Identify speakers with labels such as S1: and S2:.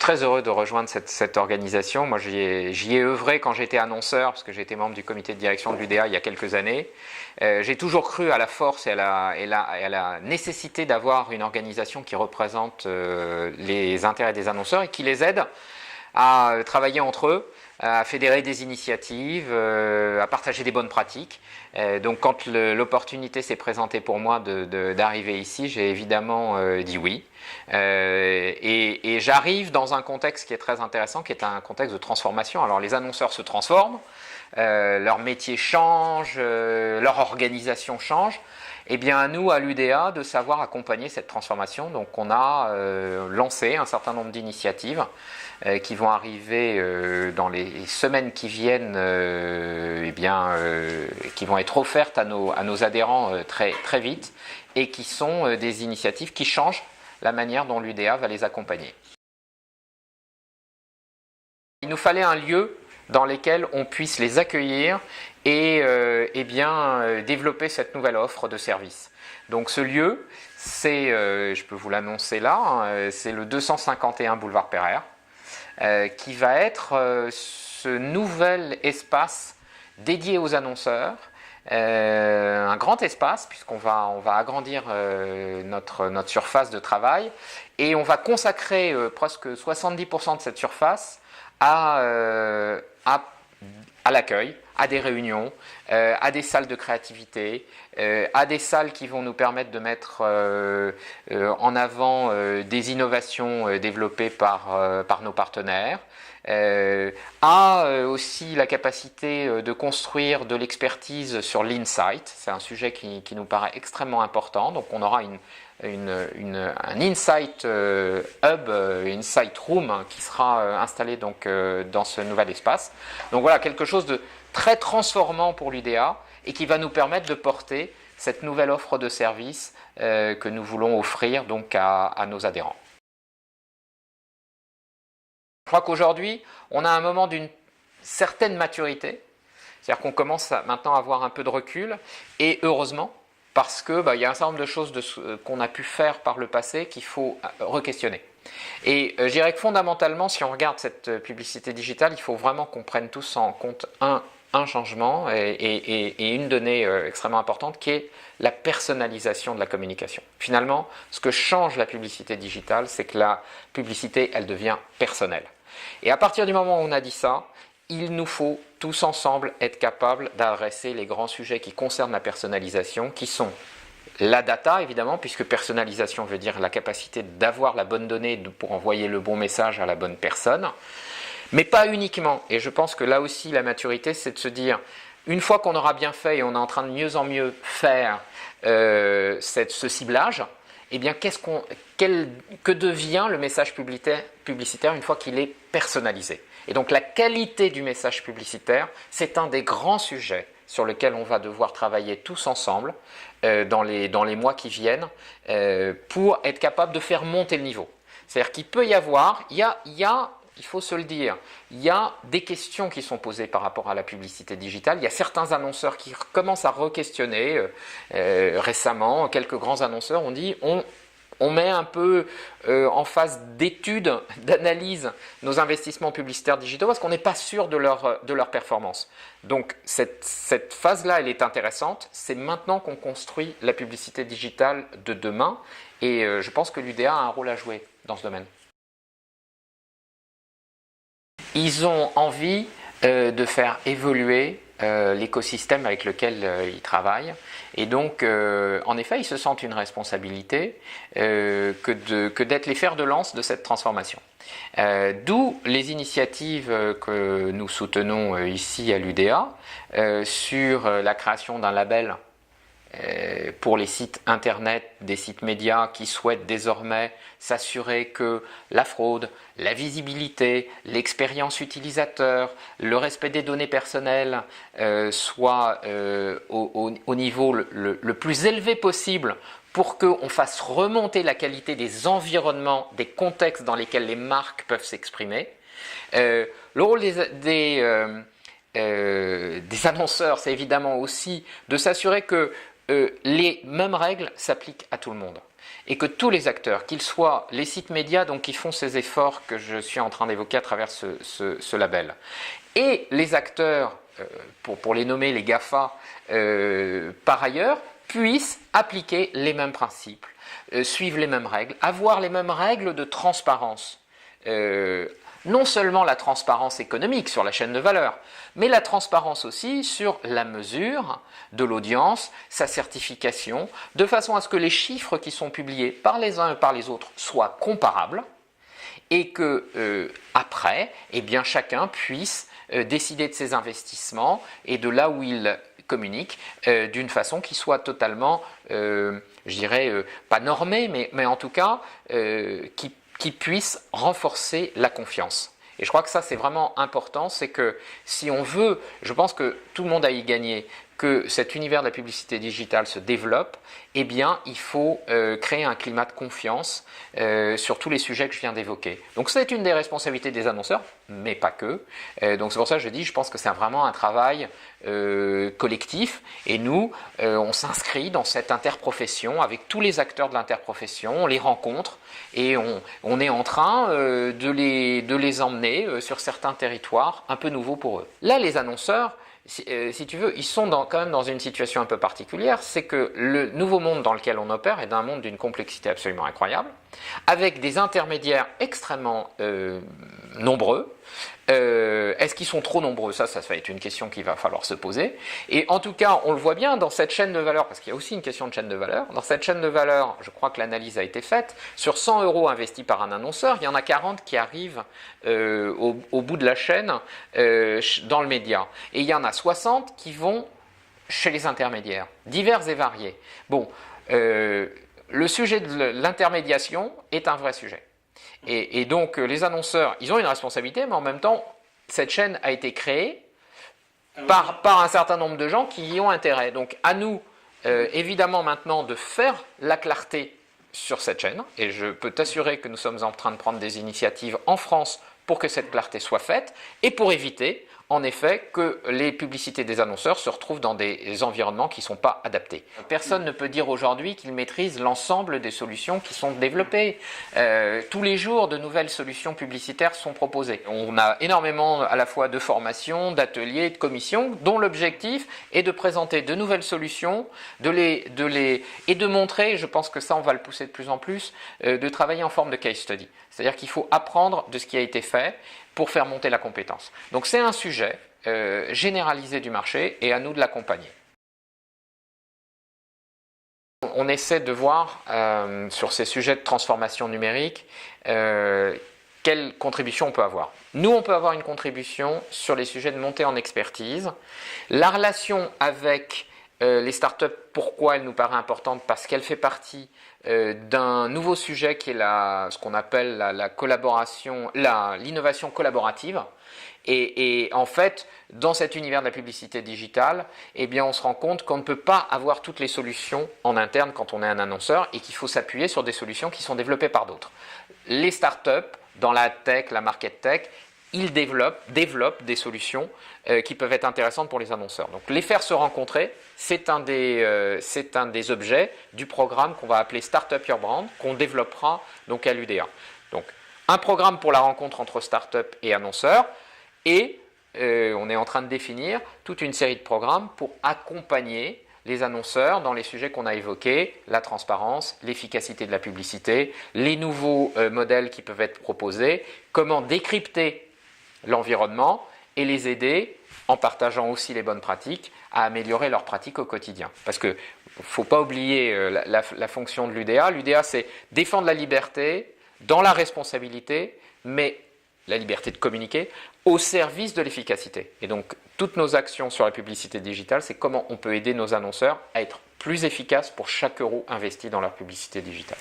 S1: très heureux de rejoindre cette organisation. Moi, j'y ai œuvré quand j'étais annonceur, parce que j'étais membre du comité de direction de l'UDA il y a quelques années. J'ai toujours cru à la force et à la nécessité d'avoir une organisation qui représente les intérêts des annonceurs et qui les aide à travailler entre eux, à fédérer des initiatives, à partager des bonnes pratiques. Donc quand l'opportunité s'est présentée pour moi d'arriver ici, j'ai évidemment dit oui. Et j'arrive dans un contexte qui est très intéressant, qui est un contexte de transformation. Alors les annonceurs se transforment, leur métier change, leur organisation change. Eh bien à nous, à l'UDA, de savoir accompagner cette transformation. Donc on a lancé un certain nombre d'initiatives qui vont arriver dans les semaines qui viennent, qui vont être offertes à nos adhérents très vite et qui sont des initiatives qui changent la manière dont l'UDA va les accompagner. Il nous fallait un lieu dans lequel on puisse les accueillir et développer cette nouvelle offre de service. Donc ce lieu, c'est, je peux vous l'annoncer là, hein, c'est le 251 boulevard Pereire, qui va être ce nouvel espace dédié aux annonceurs, un grand espace puisqu'on va agrandir notre surface de travail et on va consacrer presque 70% de cette surface à l'accueil, à des réunions, à des salles de créativité, à des salles qui vont nous permettre de mettre en avant des innovations développées par nos partenaires, aussi la capacité de construire de l'expertise sur l'insight. C'est un sujet qui nous paraît extrêmement important. Donc on aura un insight hub, insight room qui sera installé donc dans ce nouvel espace. Donc voilà, quelque chose de très transformant pour l'UDA et qui va nous permettre de porter cette nouvelle offre de service que nous voulons offrir donc à nos adhérents. Je crois qu'aujourd'hui, on a un moment d'une certaine maturité, c'est-à-dire qu'on commence maintenant à avoir un peu de recul, et heureusement, parce qu'il y a un certain nombre de choses qu'on a pu faire par le passé qu'il faut re-questionner. Et je dirais que fondamentalement, si on regarde cette publicité digitale, il faut vraiment qu'on prenne tous en compte un changement et une donnée extrêmement importante qui est la personnalisation de la communication. Finalement, ce que change la publicité digitale, c'est que la publicité, elle devient personnelle. Et à partir du moment où on a dit ça, il nous faut tous ensemble être capables d'adresser les grands sujets qui concernent la personnalisation, qui sont la data évidemment, puisque personnalisation veut dire la capacité d'avoir la bonne donnée pour envoyer le bon message à la bonne personne, mais pas uniquement. Et je pense que là aussi la maturité, c'est de se dire, une fois qu'on aura bien fait et on est en train de mieux en mieux faire ce ciblage, eh bien que devient le message publicitaire une fois qu'il est personnalisé. Et donc la qualité du message publicitaire, c'est un des grands sujets sur lequel on va devoir travailler tous ensemble dans les mois qui viennent pour être capable de faire monter le niveau. C'est-à-dire qu'il peut y avoir, il faut se le dire, il y a des questions qui sont posées par rapport à la publicité digitale. Il y a certains annonceurs qui commencent à re-questionner. Récemment, quelques grands annonceurs ont dit on met un peu en phase d'étude, d'analyse nos investissements publicitaires digitaux parce qu'on n'est pas sûr de leur performance. Donc cette phase-là, elle est intéressante. C'est maintenant qu'on construit la publicité digitale de demain et je pense que l'UDA a un rôle à jouer dans ce domaine. Ils ont envie de faire évoluer l'écosystème avec lequel ils travaillent. Et donc, en effet, ils se sentent une responsabilité que d'être les fers de lance de cette transformation. D'où les initiatives que nous soutenons ici à l'UDA sur la création d'un label pour les sites internet, des sites médias qui souhaitent désormais s'assurer que la fraude, la visibilité, l'expérience utilisateur, le respect des données personnelles soient au niveau le plus élevé possible pour qu'on fasse remonter la qualité des environnements, des contextes dans lesquels les marques peuvent s'exprimer. Le rôle des annonceurs, c'est évidemment aussi de s'assurer que les mêmes règles s'appliquent à tout le monde. et que tous les acteurs, qu'ils soient les sites médias donc qui font ces efforts que je suis en train d'évoquer à travers ce label, et les acteurs, pour les nommer les GAFA, par ailleurs, puissent appliquer les mêmes principes, suivre les mêmes règles, avoir les mêmes règles de transparence. Non seulement la transparence économique sur la chaîne de valeur, mais la transparence aussi sur la mesure de l'audience, sa certification, de façon à ce que les chiffres qui sont publiés par les uns et par les autres soient comparables et que après, eh bien, chacun puisse décider de ses investissements et de là où il communique d'une façon qui soit totalement, je dirais, pas normée, mais en tout cas qui puisse renforcer la confiance. Et je crois que ça, c'est vraiment important, c'est que si on veut, je pense que tout le monde a y gagné, que cet univers de la publicité digitale se développe, eh bien, il faut créer un climat de confiance sur tous les sujets que je viens d'évoquer. Donc, c'est une des responsabilités des annonceurs, mais pas que. Donc, c'est pour ça que je pense que c'est vraiment un travail collectif. Et nous, on s'inscrit dans cette interprofession avec tous les acteurs de l'interprofession, on les rencontre et on est en train de les emmener sur certains territoires un peu nouveaux pour eux. Là, les annonceurs, si tu veux, ils sont quand même dans une situation un peu particulière, c'est que le nouveau monde dans lequel on opère est un monde d'une complexité absolument incroyable, avec des intermédiaires extrêmement nombreux. Est-ce qu'ils sont trop nombreux? Ça va être une question qu'il va falloir se poser. Et en tout cas, on le voit bien dans cette chaîne de valeur, parce qu'il y a aussi une question de chaîne de valeur. Dans cette chaîne de valeur, je crois que l'analyse a été faite. Sur 100 € investis par un annonceur, il y en a 40 qui arrivent au bout de la chaîne dans le média. Et il y en a 60 qui vont chez les intermédiaires, divers et variés. Bon, le sujet de l'intermédiation est un vrai sujet. Et donc, les annonceurs, ils ont une responsabilité, mais en même temps, cette chaîne a été créée par un certain nombre de gens qui y ont intérêt. Donc, à nous, évidemment, maintenant, de faire la clarté sur cette chaîne. Et je peux t'assurer que nous sommes en train de prendre des initiatives en France pour que cette clarté soit faite et pour éviter, en effet, que les publicités des annonceurs se retrouvent dans des environnements qui ne sont pas adaptés. Personne ne peut dire aujourd'hui qu'il maîtrise l'ensemble des solutions qui sont développées. Tous les jours, de nouvelles solutions publicitaires sont proposées. On a énormément à la fois de formations, d'ateliers, de commissions, dont l'objectif est de présenter de nouvelles solutions, et de montrer, je pense que ça on va le pousser de plus en plus, de travailler en forme de case study. C'est-à-dire qu'il faut apprendre de ce qui a été fait pour faire monter la compétence. Donc c'est un sujet généralisé du marché et à nous de l'accompagner. On essaie de voir sur ces sujets de transformation numérique quelle contribution on peut avoir. Nous, on peut avoir une contribution sur les sujets de montée en expertise. La relation avec les startups, pourquoi elle nous paraît importante? Parce qu'elle fait partie d'un nouveau sujet qui est ce qu'on appelle la collaboration, l'innovation collaborative. Et en fait, dans cet univers de la publicité digitale, eh bien, on se rend compte qu'on ne peut pas avoir toutes les solutions en interne quand on est un annonceur et qu'il faut s'appuyer sur des solutions qui sont développées par d'autres. Les startups, dans la tech, la market tech, ils développent des solutions qui peuvent être intéressantes pour les annonceurs. Donc les faire se rencontrer, c'est un des objets du programme qu'on va appeler Startup Your Brand, qu'on développera donc à l'UDA. Donc un programme pour la rencontre entre startups et annonceurs, et on est en train de définir toute une série de programmes pour accompagner les annonceurs dans les sujets qu'on a évoqués, la transparence, l'efficacité de la publicité, les nouveaux modèles qui peuvent être proposés, comment décrypter l'environnement et les aider, en partageant aussi les bonnes pratiques, à améliorer leurs pratiques au quotidien. Parce qu'il ne faut pas oublier la fonction de l'UDA. L'UDA, c'est défendre la liberté dans la responsabilité, mais la liberté de communiquer, au service de l'efficacité. Et donc, toutes nos actions sur la publicité digitale, c'est comment on peut aider nos annonceurs à être plus efficaces pour chaque euro investi dans leur publicité digitale.